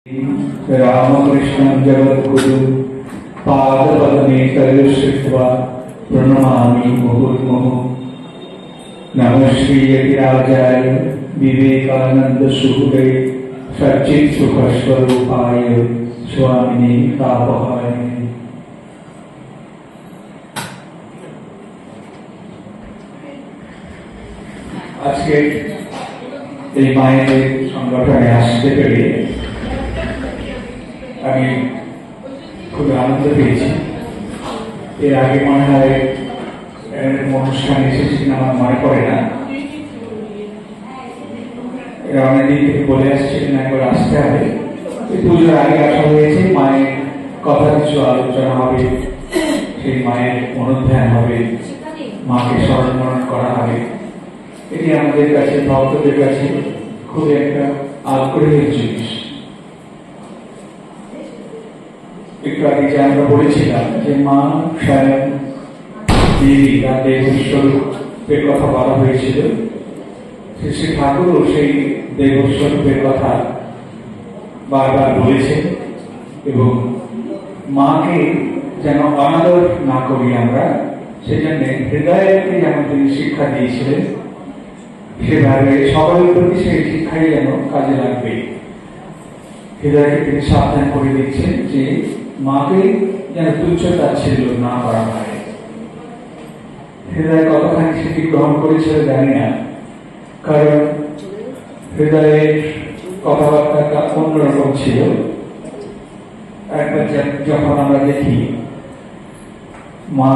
रामकृष्णं जगद्गुरु पादपद्मे तयोश्रित्वा प्रणमामि मुहुर्मुहुः। नमः श्रीयतिराजाय विवेकानन्दसूरे सच्चित्सुखस्वरूपाय स्वामिने तापहारिणे। আজকে এই মায়েদের সংগঠনে আসতে পেরে আমি খুব আনন্দ পেয়েছি। এর আগে মনে হয় অনুষ্ঠানে এসেছি কিনা আমার মনে পড়ে না। এরা অনেকদিন থেকে বলে আসছিলেন একবার আসতে হবে। পুজোর আগে আসা হয়েছে, মায়ের কথা কিছু আলোচনা হবে, সেই মায়ের অনুধ্যান হবে, মাকে স্মরণ মরণ করা হবে। এটি আমাদের কাছে ভক্তদের কাছে খুব একটা আগ্রহের জিনিস। একটু আগে যে আমরা বলেছিলাম যে মা স্বয়ং দেবী বা দেবস্বরূপের কথা বলা হয়েছিল, শ্রী ঠাকুরও সেই দেবস্বরূপের কথা বারবার বলেছেন এবং মাকে যেন অনাদর না করি আমরা, সেজন্য হৃদয়কে যেমন তিনি শিক্ষা দিয়েছিলেন, সেভাবে সবার প্রতি সেই শিক্ষাই যেন কাজে লাগবে। হৃদয়কে তিনি সাবধান করে দিচ্ছেন যে মাকে যেন তুচ্ছ তাচ্ছিল্য না করা হয়। হৃদয় কতখানি সেটি গ্রহণ করেছিল জানি না, কারণ হৃদয়ের কথাবার্তা অন্যরকম ছিল। একবার যখন আমরা দেখি মা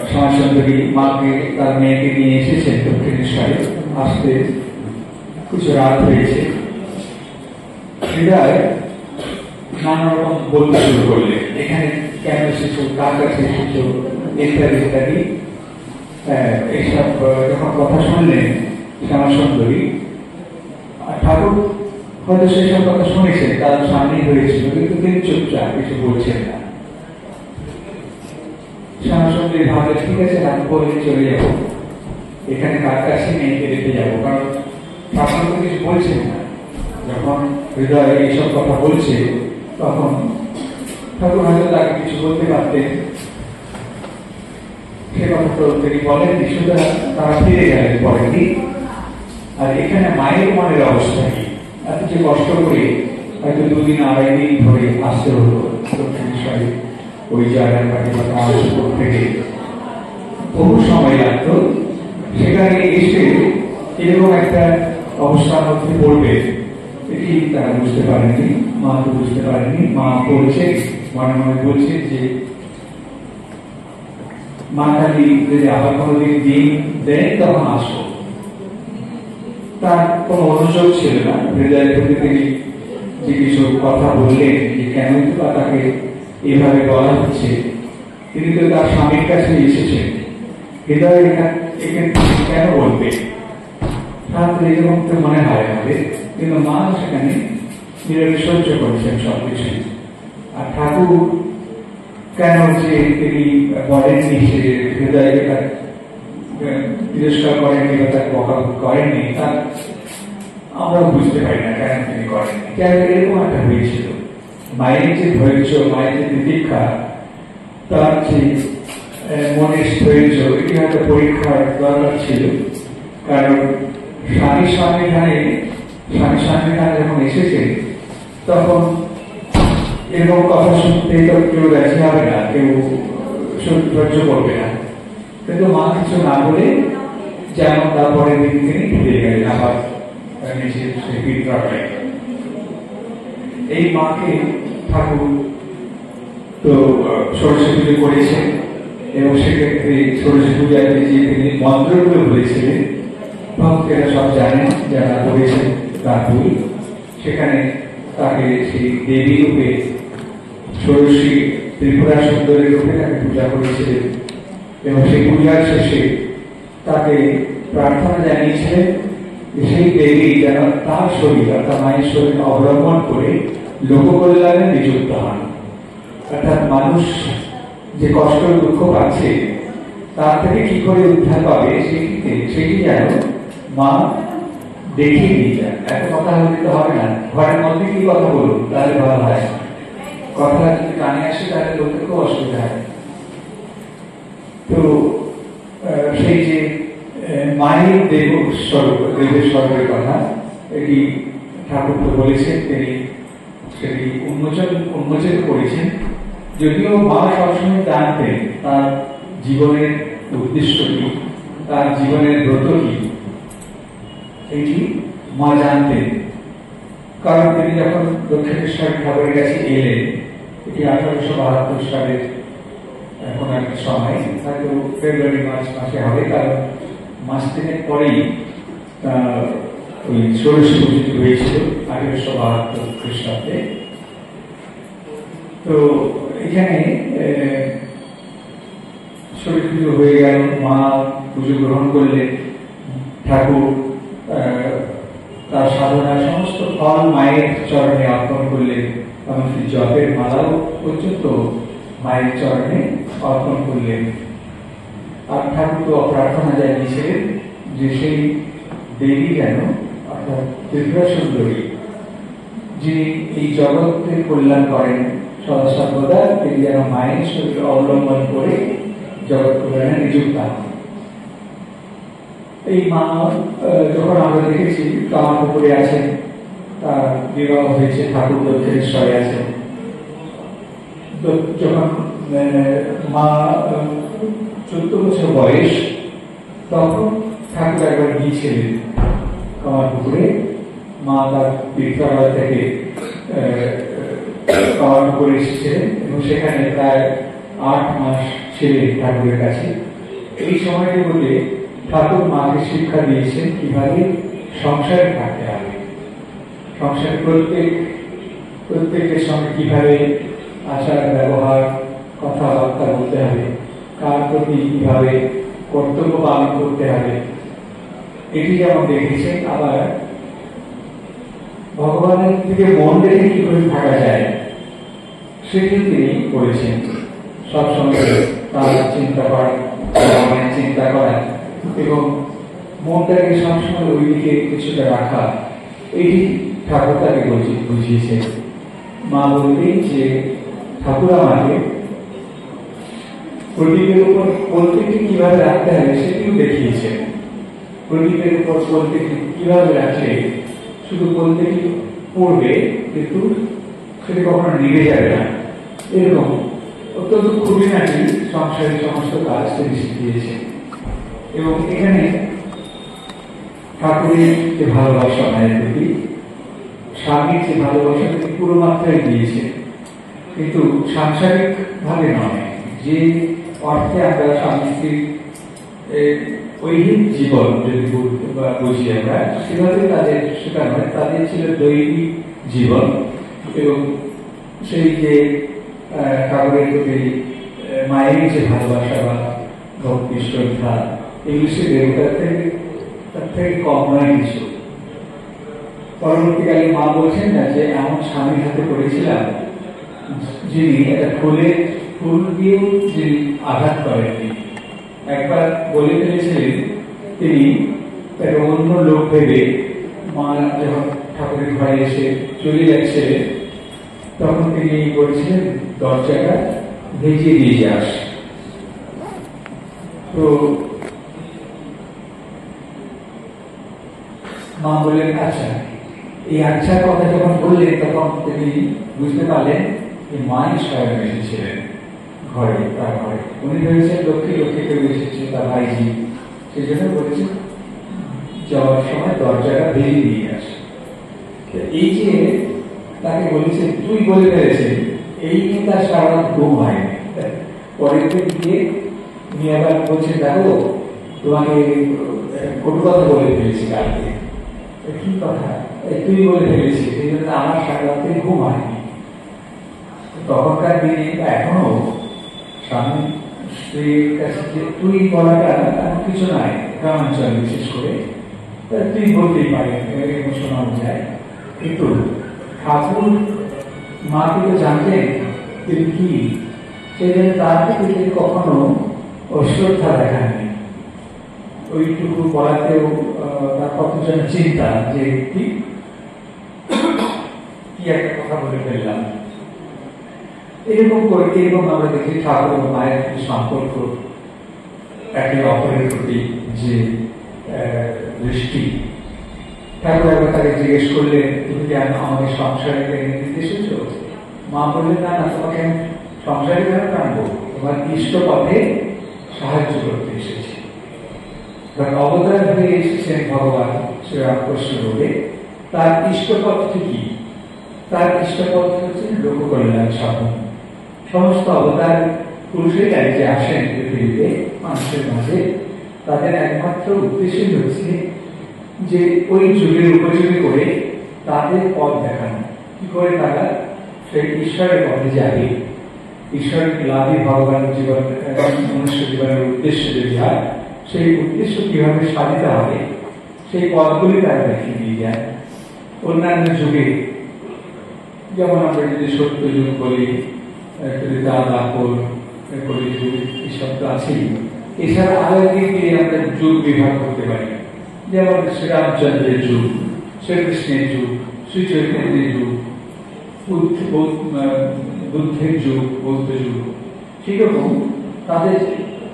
শ্যামাসুন্দরী মাকে তার মেয়েকে নিয়ে এসেছেন দক্ষিণেশ্বরে, আসতে কিছু রাত হয়েছে, হৃদয় নানা রকম বলতে শুরু করলে, এখানে কেন এসেছো, কার কাছে এসেছো, ইত্যাদি ইত্যাদি। এইসব যখন কথা শুনলেন শ্যামাসুন্দরী, ঠাকুর হয়তো সেসব কথা শুনেছেন, তার সামনেই হয়েছিল, কিন্তু তিনি চুপচাপ কিছু বলছেন না। শ্যামাসুন্দরী ভাবলেন, ঠিক আছে আমি বলে চলে যাবো, এখানে কার কাছে মেয়েকে রেখে যাবো, কারণ ঠাকুর তো কিছু বলছেন না। যখন হৃদয় এইসব কথা বলছে তখন ঠাকুর হয়তো তাকে কিছু বলতে পারতেন, সে কথা তো তিনি বলেননি। সুতরাং তারা ফিরে গেলেন পরের দিন। আর এখানে মায়ের মনের অবস্থা কি, এত যে কষ্ট করে হয়তো দুদিন আড়াই দিন ধরে আসতে হলো দক্ষিণেশ্বরে, ওই জায়গার কাছে থেকে বহু সময় লাগতো। সেখানে এসে এরকম একটা অবস্থার মধ্যে পড়বে, এটি তারা বুঝতে পারেনি, মা তো বুঝতে পারেনি। মা বলছে, মনে মনে বলছে যে মা খালি যদি আবার কোনোদিন দিন দেয় তখন আসো। তার কোনো অনুযোগ ছিল না। হৃদয়ের প্রতি তিনি যে কিছু কথা বললেন যে কেন বা তাকে এভাবে বলা হচ্ছে, তিনি তো তার স্বামীর কাছে এসেছেন, হৃদয় এখানে কেন বলবে, তাহলে এরকম তো মনে হয় আমাদের। কিন্তু মা সেখানে নীরবে সহ্য করেছেন সবকিছু। আর ঠাকুর কেন যে তিনি বলেননি, সে হৃদয়কে তিরস্কার করেননি বা তাকে বকাবকি করেননি, তা আমরা বুঝতে পারি না কেন তিনি করেননি। কেন এরকম একটা হয়েছিল, মায়ের যে ধৈর্য, মায়ের যে দীক্ষা, তার যে মনের ধৈর্য, এটি হয়তো পরীক্ষার দরকার ছিল। কারণ স্বামী সংবিধানে যখন এসেছে তখন এরকম কথা শুনতে তো কেউ রাজি হবে না, কেউ সহ্য করবে না। কিন্তু মা কিছু না বলে যেমন তারপরে দিন তিনি ফিরে গেলেন আবার নিজের সেই বিদ্যালয়ে। এই মাকে ঠাকুর তো ষোড়শী পুজো করেছেন এবং সেক্ষেত্রে ষোড়শী পূজাতে যে তিনি মন্ত্রগুলো বলেছিলেন, ভক্তেরা সব জানেন যারা করেছেন রাতুল, সেখানে তাকে সেই দেবী রূপে ষোড়শী ত্রিপুরা সুন্দরী রূপে তাকে পূজা করেছিলেন এবং সেই পূজার শেষে তাকে প্রার্থনা জানিয়েছিলেন সেই দেবী যেন তার শরীর অর্থাৎ মায়ের শরীর অবলম্বন করে লোককল্যাণে নিযুক্ত হন। অর্থাৎ মানুষ যে কষ্ট দুঃখ পাচ্ছে তার থেকে কি করে উদ্ধার পাবে সেটি যেন মা দেখিয়ে দিয়ে যান। এত কথা বলতে তো হবে না, ঘরের মধ্যে কি কথা বলুন, তাহলে ভালো হয়। কথা যদি কানে আসে তাহলে বলতে খুব অসুবিধা হয়। তো সেই যে মায়ের দেবের স্বরূপের কথা, এটি ঠাকুর তো বলেছেন, তিনি সেটি উন্মোচিত করেছেন। যদিও মা সবসময় জানতেন তার জীবনের উদ্দেশ্য কি, তার জীবনের ব্রত কি, এটি মা জানতেন। কারণ তিনি যখন দক্ষিণেশ্বর ঠাকুরের কাছে এলেন, এটি 1872 সালের এখন একটা সময়, হয়তো ফেব্রুয়ারি মার্চ মাসে হবে, কারণ মাস তিনেক পরেই ওই ষোড়শী পুজো হয়েছিল 1872 খ্রিস্টাব্দে। তো এখানে ষোড়শী পুজো হয়ে গেল, মা পুজো গ্রহণ করলেন, ঠাকুর তার সাধনার সমস্ত ফল মায়ের চরণে অর্পণ করলেন, এমনকি জপের মালাও পর্যন্ত মায়ের চরণে অর্পণ করলেন। আর ঠাকুর তো প্রার্থনা জানিয়েছিলেন যে সেই দেবী যেন, অর্থাৎ ত্রিপুরা সুন্দরী, যিনি এই জগতের কল্যাণ করেন সদা সর্বদা, তিনি যেন মায়ের শরীর অবলম্বন করে জগৎ কল্যাণে নিযুক্ত হন। এই মা যখন আমরা দেখেছি কামারপুকুরে আছেন, তার বিবাহ হয়েছে, ঠাকুর দক্ষিণেশ্বরে আছেন। যখন মা 14 বছর বয়স, তখন ঠাকুর একবার গিয়েছিলেন কামারপুকুরে। মা তার বিদ্যালয় থেকে কামারপুকুরে এসেছিলেন এবং সেখানে প্রায় 8 মাস ছিলেন ঠাকুরের কাছে। এই সময়টি বলে ঠাকুর মাকে শিক্ষা দিয়েছেন কিভাবে সংসারে থাকতে হবে, সংসার প্রত্যেকের সঙ্গে কিভাবে আচার ব্যবহার কথাবার্তা বলতে হবে, কার প্রতি কিভাবে কর্তব্য পালন করতে হবে, এটি যেমন দেখেছেন। আবার ভগবানের দিকে মন রেখে কি করে থাকা যায় সেটি তিনি করেছেন। সবসময় তার চিন্তা করা, ভগবানের চিন্তা করা এবং মনটাকে সবসময় ওই দিকে কিছুটা রাখা, এটি ঠাকুর তাকে বুঝিয়েছে। মা বলতেন যে ঠাকুর আমাকে প্রদীপের উপর কলতিটি কিভাবে রাখতে হবে সেটিও দেখিয়েছেন। প্রদীপের উপর কলতিটি কিভাবে রাখলে শুধু কলতিটি পড়বে কিন্তু সেটি কখনো নিভে যাবে না, এরকম অত্যন্ত খুঁটিনাটি সংসারের সমস্ত কাজ তিনি শিখিয়েছেন। এবং এখানে ঠাকুরের যে ভালোবাসা মায়ের প্রতি, স্বামীর যে ভালোবাসা তিনি পুরো মাত্রায় দিয়েছেন, কিন্তু সাংসারিক ভাবে নয়। যে অর্থে আমরা স্বামী স্ত্রীর ঐহিক জীবন যদি বুঝি আমরা, সেভাবে তাদের সেটা নয়, তাদের ছিল দৈনিক জীবন। এবং সেই যে ঠাকুরের প্রতি মায়ের যে ভালোবাসা বা ভক্তি শ্রদ্ধা, এগুলি সে তার থেকে কম নয় কিছু। পরবর্তীকালে মা বলছেন না যে এমন স্বামীর হাতে করেছিলাম যিনি একটা ফুল দিয়েও যিনি আঘাত করেননি। একবার বলে ফেলেছিলেন তিনি তাকে অন্য লোক ভেবে, মা যখন ঠাকুরের ঘরে এসে চলে যাচ্ছিলেন তখন তিনি বলছিলেন দরজাটা ভেজিয়ে দিয়ে যাস। তো মা বললেন আচ্ছা। এই আচ্ছা কথা যখন বললেন তখন তিনি বুঝতে পারলেন যে মাই স্বয়ং এসেছিলেন ঘরে, তার ঘরে। উনি ভেবেছেন লক্ষ্মী কেউ এসেছে, তার ভাইজি, সেই জন্য বলেছেন যাওয়ার সময় দরজাটা ভেজিয়ে দিয়ে আসে। এই যে তাকে বলেছে তুই বলে ফেলেছে, এই নিয়ে তার সারা রাত ঘুম হয়নি। পরের দিন গিয়ে উনি আবার বলছে দেখো তোমাকে কটু কথা বলে ফেলেছি কালকে। কি কথা? তুই বলে ফেলেছি, সেই জন্য আমার সারা রাতে ঘুম হয়নি। তখনকার দিনে এখনো স্বামী স্ত্রীর কাছে যে তুই বলাটা এমন কিছু নাই, গ্রামাঞ্চল বিশেষ করে তুই বলতেই পারে, শোনানো যায়। কিন্তু ঠাকুর মা কিন্তু জানতেন তিনি কি, সেই জন্য তার থেকে তিনি কখনো অশ্রদ্ধা দেখাননি। ওইটুকু বলাতেও তার কতজন চিন্তা যে কি একটা কথা বলে ফেললাম। এরকম করে এরকম আমরা দেখি ঠাকুর ও মায়ের সম্পর্ক, একে অপরের প্রতি যে দৃষ্টি। ঠাকুর একবার তাকে জিজ্ঞেস করলে, তুমি কি আমাকে সংসারে এনে দিতে এসেছো? মা বললেন, না না, তোমাকে আমি সংসারে কেন টানবো, তোমার ইষ্ট পথে সাহায্য করতে এসেছি। কারণ অবতার হয়ে এসেছেন ভগবান শ্রীরামকৃষ্ণ রূপে। তার ইষ্টপথটি কি? তার ইষ্টপথ হচ্ছে লোক কল্যাণ সাধন। সমস্ত অবতার পুরুষেরাই যে আসেন পৃথিবীতে মানুষের মাঝে, তাদের একমাত্র উদ্দেশ্য হচ্ছে যে ওই যুগের উপযোগী করে তাদের পথ দেখানো, কি করে তারা সেই ঈশ্বরের পথে যাবে। ঈশ্বর লাভে ভগবান জীবন মনুষ্য জীবনের উদ্দেশ্য যদি হয়, সেই উদ্দেশ্য কিভাবে সাধিত হবে সেই পথগুলি তারা দেখিয়ে দিয়ে যায়। অন্যান্য যুগে যেমন আমরা যদি সত্য যুগ বলি, কলিযুগ, এসব তো আছেই। এছাড়া আরো দিকে আমরা যুগ বিভাগ করতে পারি, যেমন শ্রীরামচন্দ্রের যুগ, শ্রীকৃষ্ণের যুগ, শ্রী চৈতন্যের যুগ, বুদ্ধের যুগ, বৌদ্ধ যুগ। সেরকম তাদের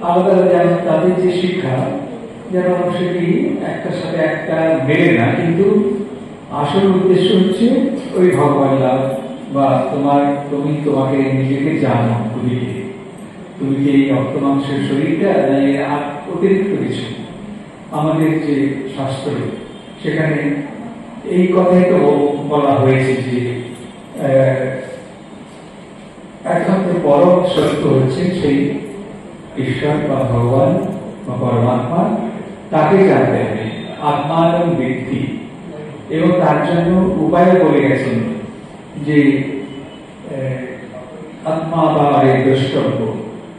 আলাদা যেমন তাদের যে শিক্ষা যেন সেটি একটার সাথে একটা মেলে না, কিন্তু আসল উদ্দেশ্য হচ্ছে ওই ভগবান লাভ, বা তুমি তোমাকে নিজেকে জানো, তুমি কি এই রক্ত মাংসের শরীরটা আর অতিরিক্ত কিছু। আমাদের যে শাস্ত্র সেখানে এই কথাই তো বলা হয়েছে যে একমাত্র পরম সত্য হচ্ছে সেই ঈশ্বর বা ভগবান বা পরমাত্মা, তাকে জানতে হবে, আত্মার ব্যক্তি। এবং তার জন্য উপায় বলে গেছেন যে আত্মা বা দ্রষ্টব্য,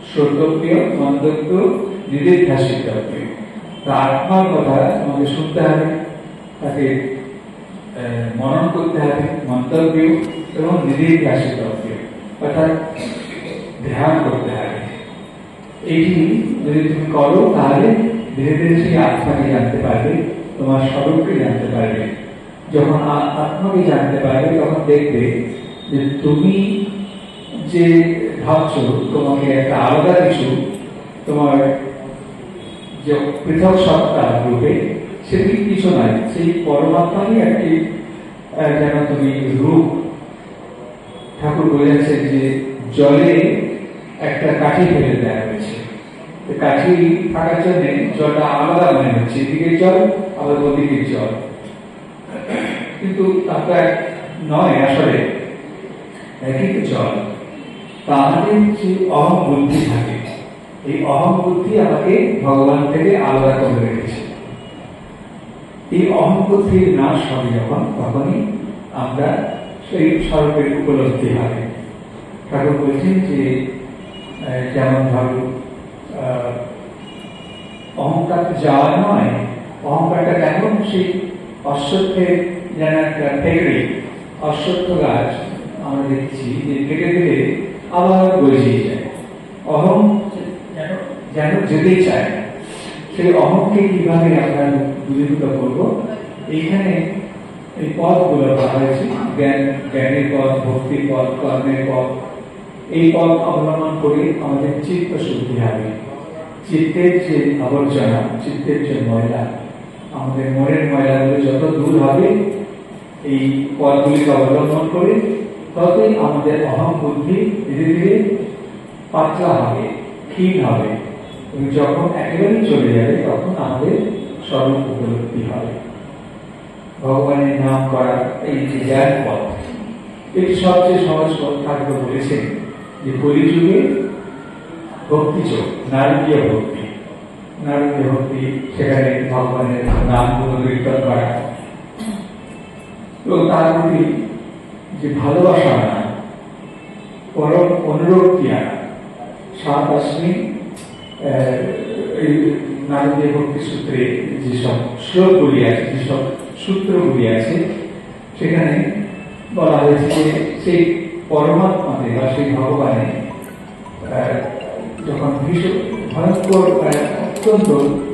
শ্রোতব্য, মন্তব্য, নির্দেশিতব্য। তা আত্মার কথা আমাকে শুনতে হবে, তাকে মনন করতে হবে, মন্তব্য এবং নির্দেশিতব্য, অর্থাৎ ধ্যান করতে হবে। এইটি যদি তুমি করো তাহলে ধীরে ধীরে সেই আত্মাকে জানতে পারবে, তোমার স্বরূপকে জানতে পারবে। যখন আত্মাকে জানতে পারবে তখন দেখবে যে তুমি যে ভাবছো তোমাকে একটা আলাদা কিছু, তোমার যে পৃথক সত্তা রূপে, সেটি কিছু নয়, সেই পরমাত্মারই একটি যেন তুমি রূপ। ঠাকুর বলেছেন যে জলে একটা কাঠি ফেলে দেওয়া হয়েছে, কাঠি থাকার জন্য জলটা আলাদা মনে হচ্ছে, এদিকে জল আবার ওদিকে জল, কিন্তু তারটা নয়, আসলে একই জল। তা আমাদের যে অহং বুদ্ধি থাকে, এই অহং বুদ্ধি আমাকে ভগবান থেকে আলাদা করে রেখেছে। এই অহং বুদ্ধির নাশ হবে যখন, তখনই আমরা সেই স্বরূপের উপলব্ধি হবে। ঠাকুর বলছেন যে যেমন ধরো অহংকার যাওয়া নয়, অহংকারটা কেমন সেই অশ্বত্থের যেন একটা ফেকড়ে, অশ্বত্থ গাছ আমরা দেখছি যে কেটে কেটে আবার গজিয়ে যায়, অহং যেন যেতে চায়। সেই অহংকে কিভাবে আমরা দূরীভূত করবো, এইখানে এই পথগুলো বলা হয়েছে, জ্ঞানের পথ, ভক্তির পথ, কর্মের পথ। এই পথ অবলম্বন করে আমাদের চিত্ত শুদ্ধি হবে। চিত্তের যে আবর্জনা, চিত্তের যে ময়লা, আমাদের মনের ময়লাগুলো যত দূর হবে এই পথগুলিকে অবলম্বন করে, ততই আমাদের অহং বুদ্ধি ধীরে ধীরে পাতলা হবে, ক্ষীণ হবে, এবং যখন একেবারেই চলে যাবে তখন আমাদের স্বরূপ উপলব্ধি হবে। ভগবানের নাম করা এই যে জ্ঞান পথ, এটি সবচেয়ে সহজ পথ। ঠাকুর বলেছেন যে কলিযুগে ভক্তি চোখ, নারকীয় ভক্তি, নারকীয় ভক্তি, সেখানে ভগবানের নাম কীর্তন করা এবং তার প্রতি যে ভালোবাসা আনা, পরম অনুরক্তি আনা। 7 আশ্বিন এই নারকীয় ভক্তি সূত্রে যেসব শ্লোকগুলি আছে, যেসব সূত্রগুলি আছে, সেখানে বলা হয়েছে যে সেই পরমাত্মাতে বা সেই ভগবানে যখন ভীষণ ভয়ঙ্কর অত্যন্ত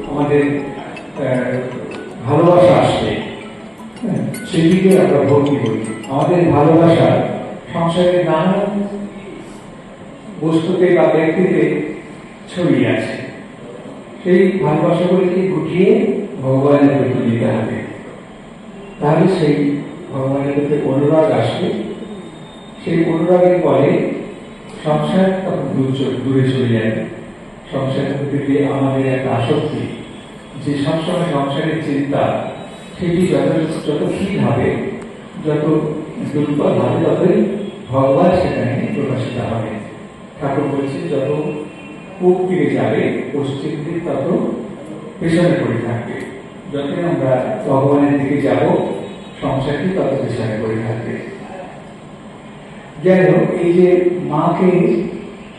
আমাদের ভালোবাসা সেদিকে আমরা ভর্তি করি। আমাদের ভালোবাসা সংসারের নানান বস্তুতে বা ব্যক্তিতে ছড়িয়ে আছে। সেই ভালোবাসাগুলিকে গুটিয়ে ভগবানের প্রতি দিতে হবে, তাহলে সেই ভগবানের প্রতি অনুরাগ আসবে। সেই অনুরাগের পরে সংসার তখন দূরে চলে যাবে। সংসারের প্রতি আমাদের একটা আসক্তি, যে সবসময় সংসারের চিন্তা, সেটি যত ক্ষীণ হবে, যত দুর্বল হবে, ততই ভগবান সেখানে প্রকাশিত হবে। ঠাকুর বলছে যত পূব দিকে যাবে পশ্চিম দিক তত পেছনে পড়ে থাকবে। যতই আমরা ভগবানের দিকে যাব সংসারটি তত পেছনে পড়ে থাকবে। যাই হোক, এই যে মাকে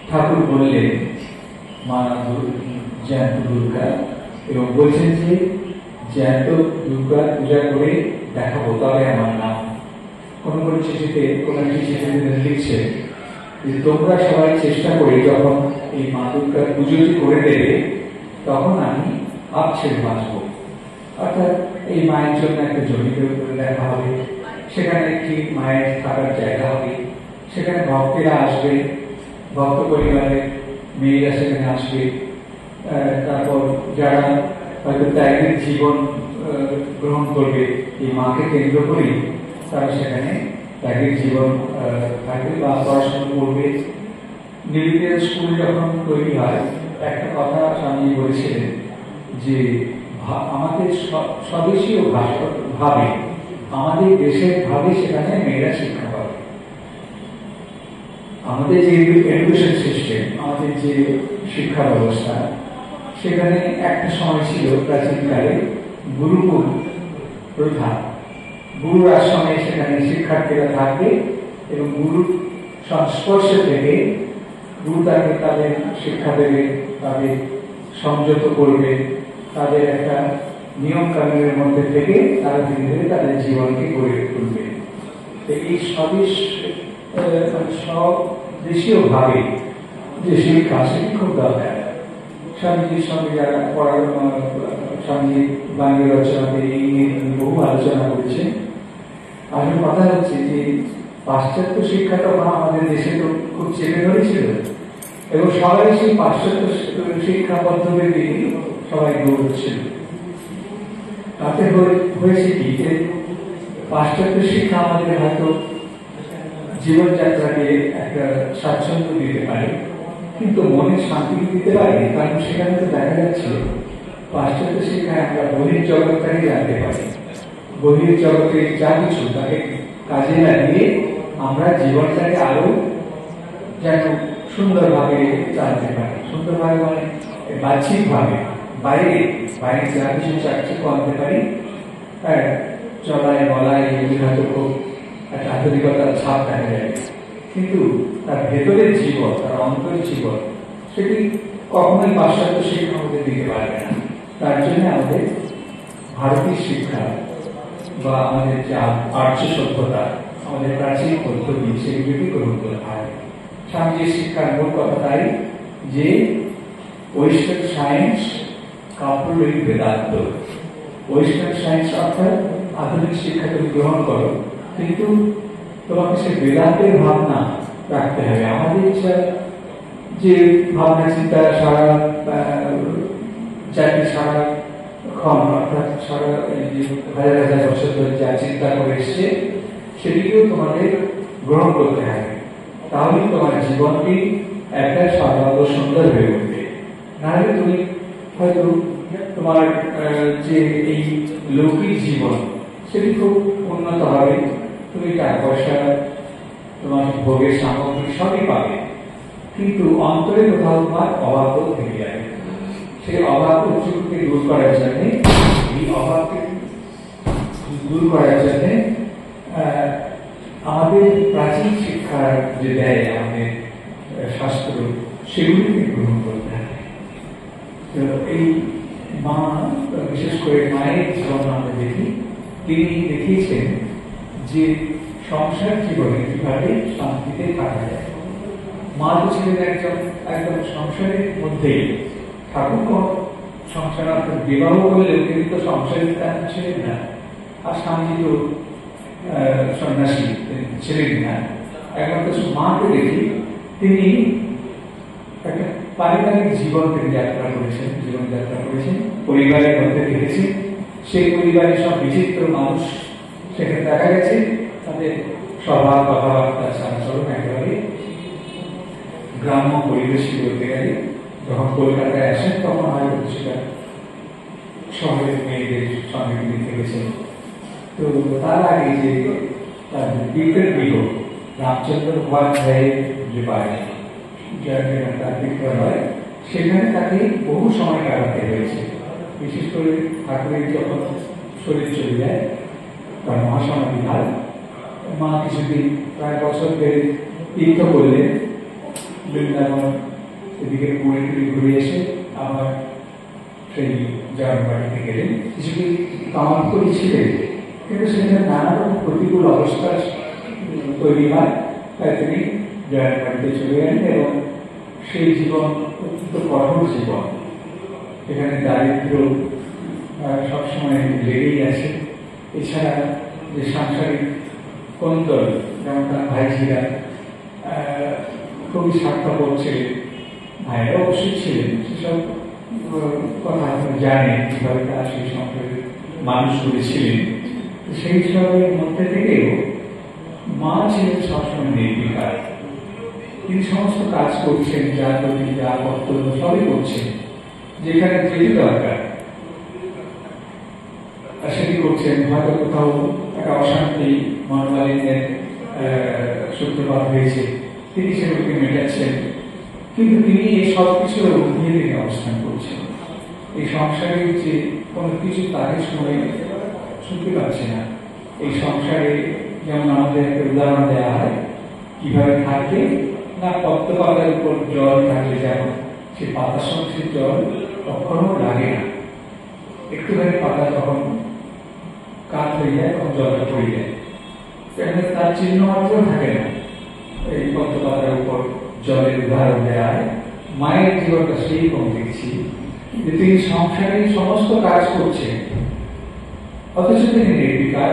ঠাকুর বললেন মা জ্যান্ত দুর্গা, এবং বলছেন যে জ্যান্ত দুর্গা পূজা করে দেখাবো তবে আমার নাম। কোনো চিঠিতে কোনো একটি চিঠিতে লিখছে যে তোমরা সবাই চেষ্টা করে যখন এই মা দুর্গার পুজোটি করে দেবে তখন আমি আপ ছেড়ে বাঁচবো। অর্থাৎ এই মায়ের জন্য একটা জমি করে দেখা হবে, সেখানে একটি মায়ের থাকার জায়গা হবে, সেখানে ভক্তেরা আসবে, ভক্ত পরিবারের মেয়েরা সেখানে আসবে। তারপর যারা হয়তো ত্যাগের জীবন গ্রহণ করবে এই মাকে কেন্দ্র করে, তারা সেখানে ত্যাগের জীবন থাকবে বা পড়াশোনা করবে। নিবেদিত স্কুল যখন তৈরি হয়, একটা কথা স্বামী বলেছিলেন যে আমাদের স্বদেশীয় ভাবে, আমাদের দেশের ভাবে সেখানে মেয়েরা শিক্ষা পাবে। আমাদের যে এডুকেশন সিস্টেম, আমাদের যে শিক্ষা ব্যবস্থা, সেখানে একটা সময় ছিল প্রাচীনকালে গুরুকুল প্রথা। গুরুর আশ্রমে সেখানে শিক্ষার্থীরা থাকবে এবং গুরুর সংস্পর্শে থেকে গুরু তাদের শিক্ষা দেবে, তাদের সংযত করবে, তাদের একটা নিয়ম কানুনের মধ্যে থেকে তারা ধীরে ধীরে তাদের জীবনকে গড়ে তুলবে। এই স্বদেশীয় ভাবে যে শিক্ষা, সেটি খুব দরকার। স্বামীজির সঙ্গে যারা স্বামী বাংলা রচনাতে এই নিয়ে বহু আলোচনা করেছেন। আসলে কথা হচ্ছে যে পাশ্চাত্য শিক্ষা তখন আমাদের দেশে তো খুব চেপে ধরেছিল এবং সবাই সেই পাশ্চাত্য শিক্ষা পদ্ধতির দিকে সবাই দৌড়ছিল। তাতে হয়েছে কি যে পাশ্চাত্য শিক্ষা আমাদের হয়তো জীবনযাত্রাকে একটা স্বাচ্ছন্দ্য দিতে পারে, কিন্তু মনে শান্তি দিতে পারে। কারণ সেখানে তো দেখা যাচ্ছে পাশ্চাত্য শিক্ষায় আমরা বহির জগৎটাকে জানতে পারি, বহির জগতে যা কিছু তাকে কাজে লাগিয়ে আমরা জীবনটাকে আরো যেন সুন্দরভাবে জানতে পারি। সুন্দরভাবে মানে বাহ্যিক ভাবে বাইরে যা কিছু চাকচিক্য আনতে পারি। চলায় বলায় এগুলি হয়তো খুব একটা আধুনিকতার ছাপ দেখা যায়, কিন্তু তার ভেতরের জীবন, তার অন্তরের জীবন, সেটি কখনোই পাশ্চাত্য শিক্ষা আমাদের দিতে পারবে না। তার জন্য আমাদের ভারতীয় শিক্ষা বা আমাদের যে আর্য সভ্যতা, আমাদের প্রাচীন পদ্ধতি, সেগুলিকে গ্রহণ করতে হয়। স্বামীজির শিক্ষার মূল কথা তাই যে ওয়েস্টার্ন সায়েন্স কাপড় বেদান্ত। ওয়েস্টার্ন সায়েন্স অর্থাৎ আধুনিক শিক্ষা তুমি গ্রহণ করো, কিন্তু তোমাকে সে বেদান্তের ভাবনা রাখতে হবে। আমাদের ইচ্ছা যে ভাবনা চিন্তা সারা জাতি সারাক্ষণ, অর্থাৎ সারা হাজার হাজার বছর ধরে যা চিন্তা করে এসছে সেটিকেও তোমাদের গ্রহণ করতে হবে। তাহলে তোমার জীবনটি একটা সর্বাঙ্গ সুন্দর হয়ে উঠবে। নাহলে তুমি হয়তো তোমার যে এই লৌকিক জীবন সেটি খুব উন্নত হবে, তুমি টাকা পয়সা, তোমার ভোগের সামগ্রী সবই পাবে, কিন্তু অন্তরে কোথাও তোমার অভাবও থেকে যাবে। সেই অভাব উচ্চকে দূর করার জন্য, এই অভাবকে দূর করার জন্য আমাদের প্রাচীন শিক্ষার যে দেয় আমাদের শাস্ত্র, সেগুলিকে গ্রহণ করতে হবে। তো এই মা, বিশেষ করে মায়ের জীবন আমরা দেখি, তিনি দেখিয়েছেন যে সংসার জীবনে কিভাবে শান্তিতে থাকা যায়। মা তো ছিলেন একদম সংসারের মধ্যেই। ঠাকুর সংসার অর্থাৎ বিবাহ করলেও তিনি তো সংসারের তেমন ছিলেন না। আর স্বামী তো সন্ন্যাসী ছিলেন না, একমাত্র মাকে দেখি তিনি একটা পারিবারিক জীবন তিনি জীবনযাত্রা করেছেন, পরিবারের মধ্যে দেখেছি। সেই পরিবারের সব বিচিত্র মানুষ সেখানে দেখা গেছে, তাদের স্বভাব কথাবার্তা চালচলন একেবারে গ্রাম্য পরিবেশে বলতে গেলে। যখন কলকাতায় আসেন তখন হয়তো সেটা শহরের মেয়েদের সঙ্গে তিনি থেকেছেন। তো তার আগে যে তার বিক্রের গৃহ রামচন্দ্র উপাধ্যায়ের যে বাড়ি, তার বিক্রয় হয়, সেখানে তাকে বহু সময় কাটাতে হয়েছে। বিশেষ করে ঠাকুরের যখন শরীর চলে যায়, তার মহাসমাধি হয়, মা কিছুদিন প্রায় বছর ধরে তীর্থ করলেন বৃন্দাবন, এদিকে ঘুরে এসে আবার সেই জয়েন্ট বাড়িতে গেলেন। কিছুদিন কামাল করেছিলেন, কিন্তু সেখানে নানা রকম প্রতিকূল অবস্থা তৈরি হয়, তাই তিনি জয়েন্ট বাড়িতে চলে গেলেন। এবং সেই জীবন অত্যন্ত কঠোর জীবন, এখানে দারিদ্র সবসময় লেগেই আছে। এছাড়া যে সাংসারিক কোন্দল, যেমন তার ভাইঝিরা খুবই স্বার্থপর ছিলেন, ভাইরা অবশ্যই ছিলেন, সেসব কথা আপনারা জানেন কিভাবে তারা সেই সংসারে মানুষ করেছিলেন। সেই সবের মধ্যে থেকেও মা ছিলেন সবসময় নির্বিকার। তিনি সমস্ত কাজ করছেন, যা তৈরি যা কর্তব্য সবই করছেন, যেখানে যেটি দরকার সেটি করছেন। হয়তো কোথাও একটা অশান্তি মনোমালিন্যের সূত্রপাত হয়েছে, তিনি সেগুলোকে মেটাচ্ছেন, কিন্তু তিনি এই সব কিছু ঊর্ধ্বে তিনি অবস্থান করছেন। এই সংসারের যে কোনো কিছু তাদের সময় শুনতে পাচ্ছে না। এই সংসারে যেমন আমাদের একটা উদাহরণ দেওয়া হয় কিভাবে থাকে না, পদ্ম পাতার উপর জল থাকলে যেমন সে পাতার সঙ্গে সে জল কখনো লাগে না, একটুখানি পাতা যখন কাত হয়ে যায় তখন জলটা পড়ে যায়, তার চিহ্ন মাত্র থাকে না। এই পদ্ম পাতার উপর জলের উদাহরণ দেওয়া হয়। মায়ের জীবনটা সেই রকম দেখছি যে তিনি সংসারে সমস্ত কাজ করছেন, অথচ তিনি নির্বিকার,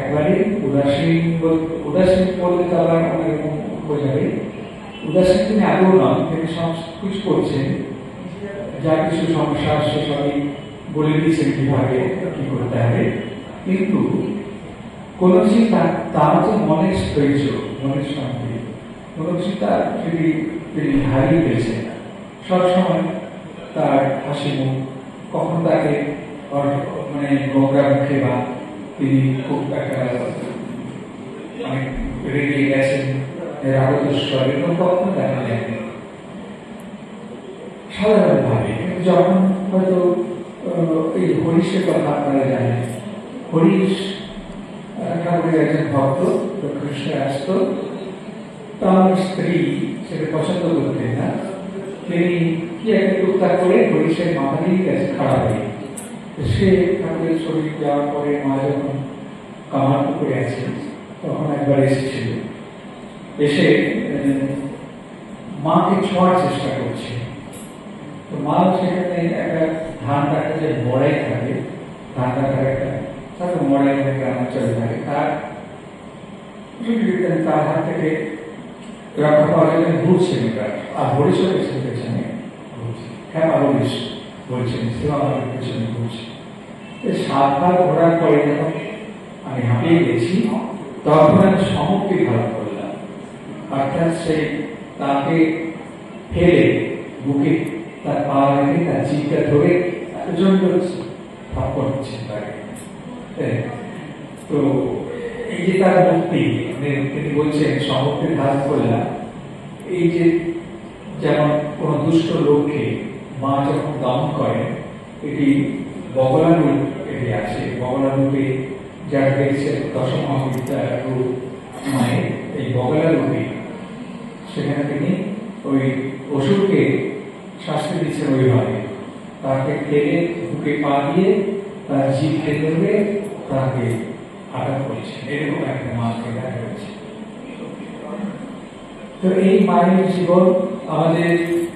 একবারে উদাসীন বলতে তো আবার অনেক রকম বোঝাবে। উদাসীন তিনি আদৌ নন, তিনি সব কিছু করছেন, যা কিছু সমস্যা আসছে সবই বলে দিচ্ছেন কিভাবে কি করতে হবে, কিন্তু কোনো কিছু তার হচ্ছে মনের স্থৈর্য, মনের শান্তি, কোনো কিছু তার যদি তিনি হারিয়ে ফেলছেন। সবসময় তার হাসি মুখ, কখন তাকে মানে নোংরা মুখে বা তিনি খুব একটা অনেক রেগে গেছেন, রাগত স্বর এরকম কখনো দেখা যায়নি সাধারণভাবে। কিন্তু যখন হয়তো এই হরিশের কথা আপনারা জানেন, হরিশ ঠাকুরের একজন ভক্ত, কৃষ্ণে আসত, তার স্ত্রী সেটা পছন্দ করতেন না, তিনি কি একটা টুকটাক করে হরিশের মাথারই কাছে খারাপ হয়ে, সে ঠাকুরের শরীর যাওয়ার পরে মা যখন কামার করে আছে তখন একবার এসেছিল, এসে মাকে ছোঁয়ার চেষ্টা করছে। তো মা সেখানে একটা ধান কাটা যে মড়াই থাকে, ধান কাটার একটা তাকে মড়াই গ্রামাঞ্চলে থাকে, তার হাত থেকে রক্ষা পাওয়ার জন্য ঘুরছেন, আর হরিশও পেছনে হ্যাঁ হরিশ বলছেন সেবাভাবের পেছনে ঘুরছে। 7 বার ঘোরার পরে যখন আমি হাঁপিয়ে গেছি, তখন আমি সমুক্তি ভালো করলাম, অর্থাৎ সেই তাকে ফেলে বুকে তার পা রেখে তার চিপটা ধরে প্রচন্ড থাপ্পড় দিচ্ছেন তাকে। তো এই যে তার মুক্তি, তিনি বলছেন সমুক্তি ধারণ করলাম, এই যে যেমন কোন দুষ্ট লোককে মা যখন দমন করে, এটি বগলারূপ এটি আছে, বগলারূপে যারা দেখছেন দশম মহাবিদ্যার রূপ মায়ের, এই বগলারূপে সেখানে তিনি ওই অসুরকে শাস্তি দিচ্ছেন ওইভাবে, তাকে ফেলে বুকে পা দিয়ে তার জিভ খেতে ধরে তাকে আঘাত করেছেন, এরকম একটা মাকে দেখা গেছে। তো এই মায়ের জীবন আমাদের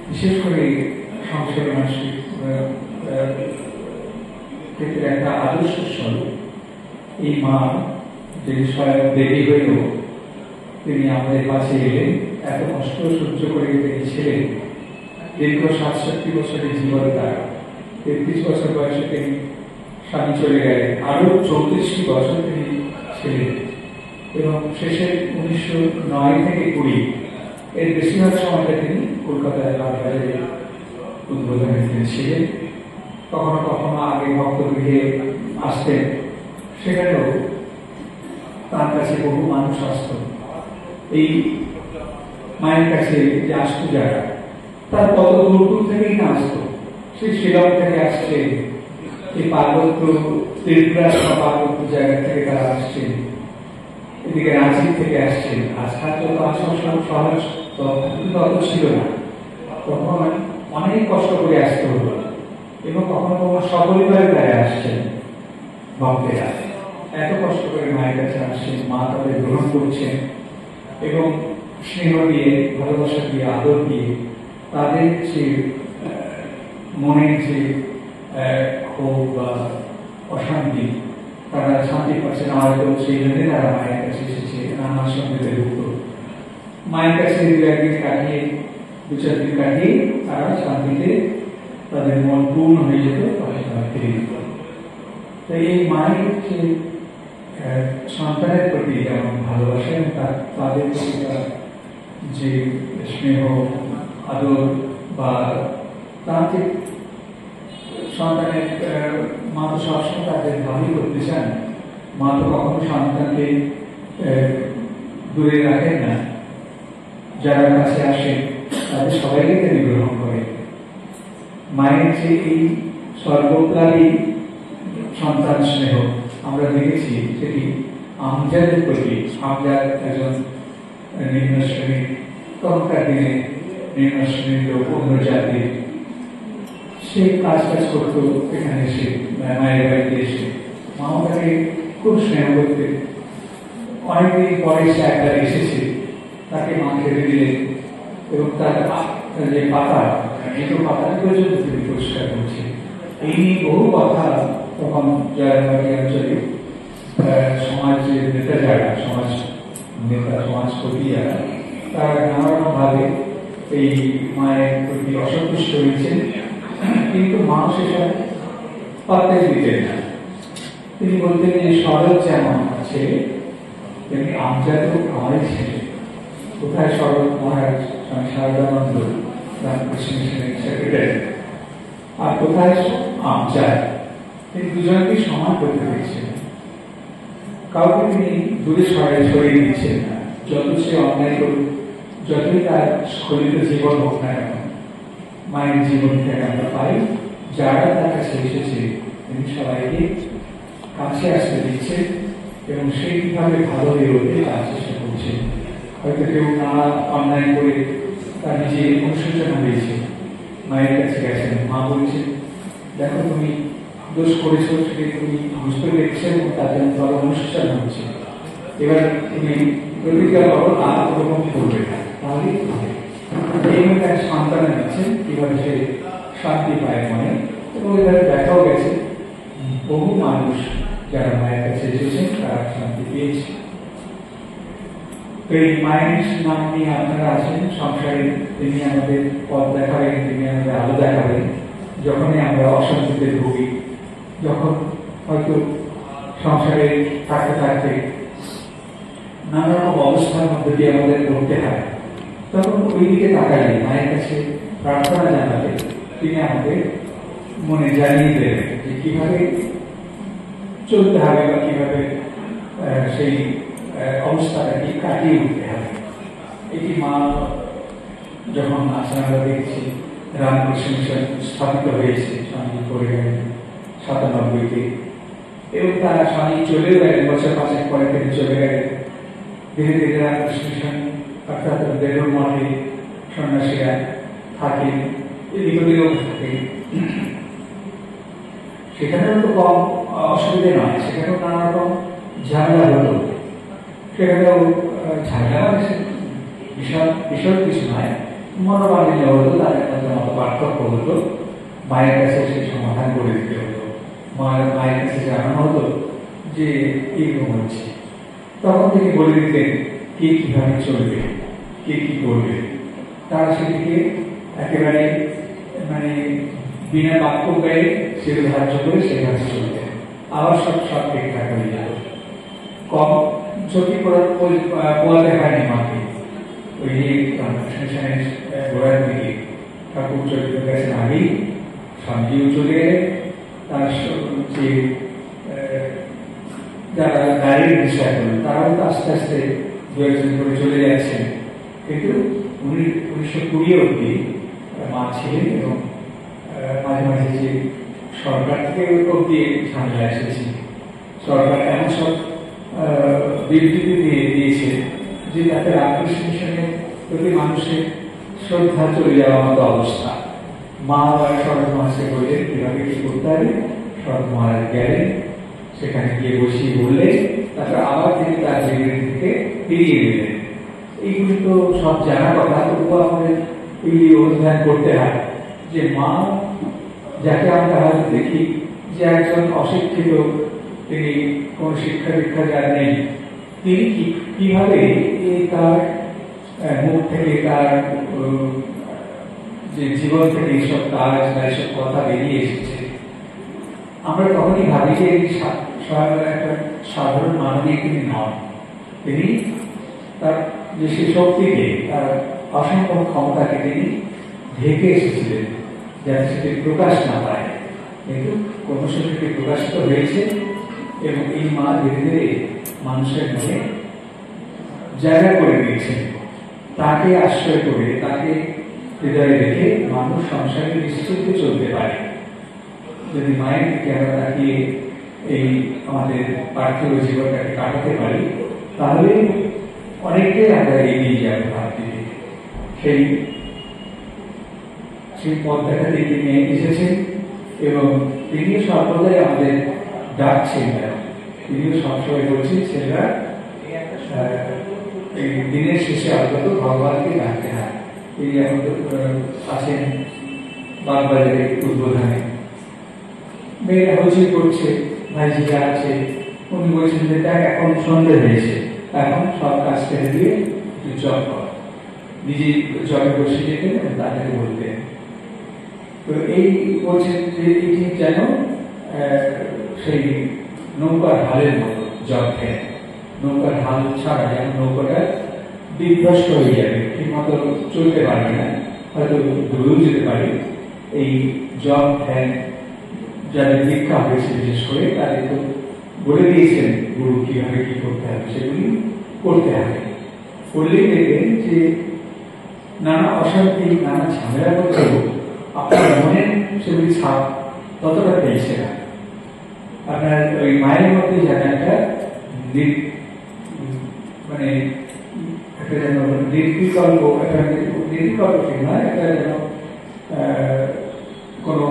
বিশেষ করে সংসারের মানুষের ক্ষেত্রে একটা আদর্শ স্বরূপ। এই মা তিনি স্বয়ং দেবী হয়েও তিনি আমাদের কাছে এলেন, এত কষ্ট সহ্য করে তিনি ছিলেন। দীর্ঘ ৬৭ বছরের জীবন তার, ৩৩ বছর বয়সে তিনি স্বামী চলে গেলেন, আরো ৩৪টি বছর তিনি ছিলেন এবং শেষে ১৯০৯ থেকে ২০ এর বেশিরভাগ সময়টা তিনি কলকাতায় লালবাজারে উদ্বোধনে তিনি ছিলেন। কখনো কখনো আগে ভক্তগৃহে আসতেন, সেখানেও তার কাছে বহু মানুষ আসত। এই মায়ের কাছে যে আসতো যারা, তার কত দূর দূর থেকেই না আসতো। সেই শিলং থেকে আসছে, এই পার্বত্য ত্রিপুরা পার্বত্য জায়গা থেকে তারা আসছেন, এদিকে রাঁচি থেকে আসছেন। আজকাল যত আসানসোল সহজ তত ছিল না, তখন অনেক কষ্ট করে আসতে হতো এবং কখনো কখনো সপরিবারে তারা আসছেন। ভক্তেরা এত কষ্ট করে মায়ের কাছে আসছেন, মা তাদের গ্রহণ করছেন এবং স্নেহ দিয়ে, ভালোবাসা দিয়ে, আদর দিয়ে তাদের যে মনের যে ক্ষোভ বা অশান্তি, তারা শান্তি পাচ্ছেন। হয়তো সেই জন্য তারা মায়ের কাছে এসেছে, আমার সঙ্গে যুক্ত। মায়ের কাছে ২-১ দিন কাটিয়ে, ২-৪ দিন কাটিয়ে তারা শান্তিতে তাদের মন পূর্ণ হয়ে যেত, তারা ফিরে যেত। তাই এই মায়ের যে সন্তানের প্রতি যেমন ভালোবাসা এবং তাদের প্রতি যে স্নেহ আদর, বা তার যে সন্তানের মা তো সবসময় তাদের ভালোই করতে চান। মা তো কখনো সন্তানকে দূরে রাখেন না, যারা কাছে আসেন তাদের সবাইকে তিনি গ্রহণ করেন। মায়ের যে এই সর্বপ্লাবী সন্তান স্নেহ আমরা দেখেছি, সেটি আমজাদের প্রতি। আমজাদ একজন নিম্ন শ্রেণীর, তখনকার দিনে নিম্ন শ্রেণীর লোক, অন্য জাতির। সে কাজ করতো এখানে এসে, মায়ের বাড়িতে এসে। মাও তাকে খুব স্নেহ করতে। অনেকদিন পরে সে একবার এসেছে, তাকে মা খেতে দিলেন এবং তার যে পাতা, এটো পাতা পর্যন্ত তিনি পরিষ্কার করছে। এই নিয়ে বহু কথা তখন জয়রামবাড়ি অঞ্চলে সমাজের নেতা যারা, সমাজ নেতা, সমাজপতি যারা, তারা নানারকম ভাবে এই মায়ের প্রতি অসন্তুষ্ট হয়েছেন, কিন্তু মা সেসব পাত্তাই দিতেন না। তিনি বলতেন যে শরৎ যেমন আছে তেমনি আমজাদও আমারই ছেলে। কোথায় শরৎ মহারাজ স্বামী শারদানন্দ রামকৃষ্ণ মিশনের সেক্রেটারি, আর কোথায় আমজাদ? তিনি দুজনকে সমান করতে পেরেছেন। কাউকে তিনি দূরে সরিয়ে দিচ্ছেন না। যত সে অন্যায় করুক, যতই তার স্খলিত জীবন হোক না কেন, মায়ের জীবন থেকে আমরা পাই, যারা তার কাছে এসেছে তিনি সবাইকে কাছে আসতে দিচ্ছেন এবং সেইভাবে ভালো হয়ে উঠতে তার চেষ্টা করছেন। হয়তো কেউ নানা অন্যায় করে তার নিজে অনুশোচনা হয়েছে, মায়ের কাছে গেছেন, মা বলছেন দেখো তুমি দোষ করেছো, সেটা তুমি বুঝতে পেরেছো এবং তার জন্য বড় অনুশোচনা হচ্ছে। এবার তুমি প্রতিজ্ঞা করো আর ওরকম করবে না, তাহলেই হবে। এইভাবে এক সন্তানা দিচ্ছেন, কিভাবে সে শান্তি পায় মনে। এবং এবারে দেখাও গেছে বহু মানুষ যারা মায়ের কাছে এসেছেন তারা শান্তি পেয়েছে। এই মায়ের নাম নিয়ে আপনারা আছেন সংসারে, তিনি আমাদের পথ দেখাবেন, তিনি আমাদের আলো দেখাবেন। যখনই আমরা অশান্তিতে ভুগি, যখন হয়তো সংসারে থাকতে থাকতে নানা রকম অবস্থার মধ্যে দিয়ে আমাদের পড়তে হয়, তখন ওই দিকে তাকালে মায়ের কাছে প্রার্থনা জানালে তিনি আমাদের মনে জানিয়ে দেবেন যে কিভাবে চলতে হবে বা কিভাবে সেই অবস্থাটাকে কাটিয়ে উঠতে হবে। এটি মা যখন আসেন, আমরা দেখছি রামকৃষ্ণ মিশন স্থাপিত হয়েছে, স্বামী করে গেলেন ৯৭-তে এবং তারা স্বামী চলেও গেলেন, বছর ৫ পরে থেকে চলে গেলেন। ধীরে ধীরে রামকৃষ্ণ মিশন অর্থাৎ বেলুর মঠে সন্ন্যাসীরা থাকেন, এদিক ওদিকেও থাকে। সেখানেও তো কম অসুবিধে নয়, সেখানেও নানা রকম ঝামেলা হতো। সেখানেও ঝামেলা বিশাল কিছু নয়, মনোমালিন্য হতো, তাদের মধ্যে মতো পার্থক্য হতো। মায়ের কাছে সেই সমাধান করে দিতে হতো। মায়ের কাছে জানানো হতো যে এইরকম হচ্ছে, তখন তিনি বলে দিতেন কে কিভাবে চলবে, কে কি করবে। তারা সেটিকে একেবারে মানে বিনা বাক্য ব্যয়ে সেগুলো ধার্য করে সেভাবে চলতেন। আবার সব ঠিকঠাক হয়ে যেত। কম ঝুঁকি পোয়াতে হয়নি মাকে। ওই শ্মশানের গোড়ার দিকে ঠাকুর চরিত্র গেছেন আগেই স্বামীও চলে গেলে তার যে যারা গাড়ির বিষয় করেন তারাও তো আস্তে আস্তে দু একজন করে চলে যাচ্ছেন। কিন্তু 1920 অব্দি মা ছিলেন এবং মাঝে মাঝে যে সরকার থেকে অব্দি ঝামেলা এসেছে। সরকার এমন সব বিবৃতি দিয়েছে যে তাতে রামকৃষ্ণ মিশনের প্রতি মানুষের শ্রদ্ধা চলে যাওয়ার মতো অবস্থা। মা আবার শরৎ মহাশয় বললেন কিভাবে কি করতে হবে। শরৎ মহারাজ গেলেন, সেখানে গিয়ে বসিয়ে বললেন, তারপর আবার তিনি তার বিবৃতি থেকে ফিরিয়ে দিলেন। এইগুলি তো সব জানা কথা, তবুও আমাদের এগুলি অনুধান করতে হয় যে মা যাকে আমরা হয়তো দেখি যে একজন অশিক্ষিত, তিনি কোন শিক্ষা দীক্ষা যার নেই, তিনি কিভাবে তার মুখ থেকে তার যে জীবন থেকে এইসব কাজ বা এইসব কথা বেরিয়ে এসেছে, আমরা তখনই ভাবি যে একটা সাধারণ মানবিক তিনি নন। তিনি তার যে সে শক্তিকে, তার অসম্ভব ক্ষমতাকে তিনি ঢেকে এসেছিলেন যাতে সেটি প্রকাশ না পায়। কিন্তু কর্মসূচিটি প্রকাশিত হয়েছে এবং এই মা ধীরে ধীরে মানুষের মনে জায়গা করে দিয়েছেন। তাকে আশ্রয় করে, তাকে হৃদয়ে রেখে মানুষ সংসারে নিশ্চিন্তে চলতে পারে। যদি মায়ের দিকে আমরা তাকিয়ে এই আমাদের পার্থিব জীবনটাকে কাটাতে পারি, তাহলে অনেকটাই আমরা এগিয়ে যাবো ভাবতে। সেই পথটাকে তিনি এসেছেন এবং তিনিও সর্বদাই আমাদের ডাকছেন। তিনিও সবসময় বলছেন সেটা এই দিনের শেষে অন্তত ভগবানকে ডাকতে হয়। তিনি এখন আছেন বাগবাজারের উদ্বোধনে, মেয়েরা হচ্ছে করছে, ভাইজিরা আছে, উনি বলছেন যে দেখ এখন সন্ধ্যে হয়েছে, এখন সব কাজ ছেড়ে দিয়ে একটু জব কর। নিজে জবে বসে যেতেন এবং তাদেরকে বলতেন। তো এই বলছেন যে এটি যেন সেই নৌকার হালের মতো জব ফেন। নৌকার হাল ছাড়া যেন নৌকাটা বিধ্বস্ত হয়ে যাবে, ঠিক মতো চলতে পারবে না, হয়তো ডুবেও যেতে পারে। এই জব ফ্যান যাদের দীক্ষা হয়েছে বিশেষ করে তাদের তো বলে দিয়েছেন গুরু কিভাবে কি করতে হবে, সেগুলি করতে হবে। করলেই দেখবেন যে নানা অশান্তি, নানা ঝামেলা করতেও আপনার মনে সেগুলি ছাপ ততটা পেয়েছে না। আপনার ওই মায়ের মধ্যে যেন একটা মানে একটা যেন নির্বিকল্প, একটা নির্বিকল্প ঠিক নয়, একটা যেন কোনো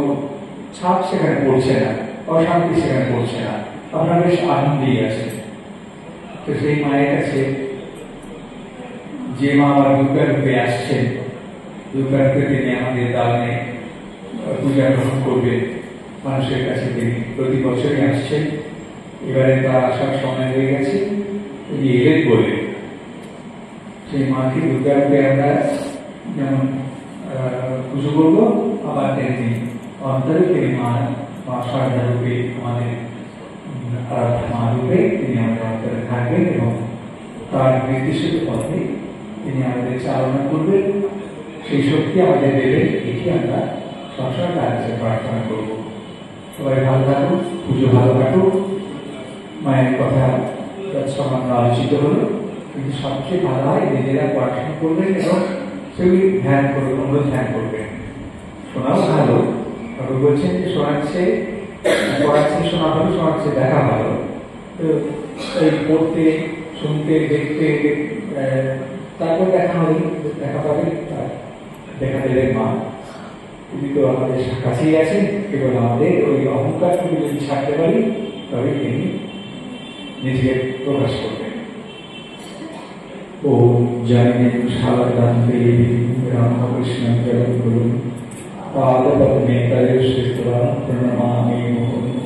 ছাপ সেখানে পড়ছে না, অশান্তি সেখানে পড়ছে না, আপনার বেশ আনন্দেই আছে। তো সেই মায়ের কাছে যে মা আবার দুর্গা রূপে আসছেন, দুর্গা রূপে তিনি আমাদের দালানে পূজা গ্রহণ করবে, মানুষের কাছে তিনি প্রতি বছরই আসছেন। এবারে তার আসার সময় হয়ে গেছে, তিনি এলেন বলে সেই মাকে দুর্গা রূপে আমরা যেমন পুজো করবো, আবার তেমনি অন্তরে তিনি মা সারদা রূপে, আমাদের মা রূপে তিনি আমাদের অন্তরে থাকবেন এবং তার নির্দিষ্ট পথে তিনি আমাদের চালনা করবেন, সেই শক্তি আমাদের দেবেন। এটি আমরা সবসময় তার কাছে প্রার্থনা করবো। সবাই ভালো থাকুক, পুজো ভালো কাটুক। মায়ের কথা সামান্য আলোচিত হলো, কিন্তু সবচেয়ে ভালো হয় নিজেরা পড়াশোনা করবেন এবং সেগুলি ধ্যান করবেন, অন্য ধ্যান করবেন। শোনাও ভালো, ঠাকুর বলছেন যে শোনাচ্ছে, পড়াচ্ছে শোনা ভালো, শোনাচ্ছে দেখা ভালো। তো এই পড়তে, শুনতে, দেখতে, তারপর দেখা হলে দেখা পাবেন, দেখা দেবেন মা। তিনি তো আমাদের কাছেই আছেন, কেবল আমাদের ওই অহংকারটুকু যদি ছাড়তে পারি তবে তিনি নিজেকে প্রকাশ করবেন। ওম জয়নে সারদান্তে রামকৃষ্ণ জগদ্গুরু পাদপদ্মে তয়োশ্রীত্বা প্রণমামি মুহুর্মুহুঃ।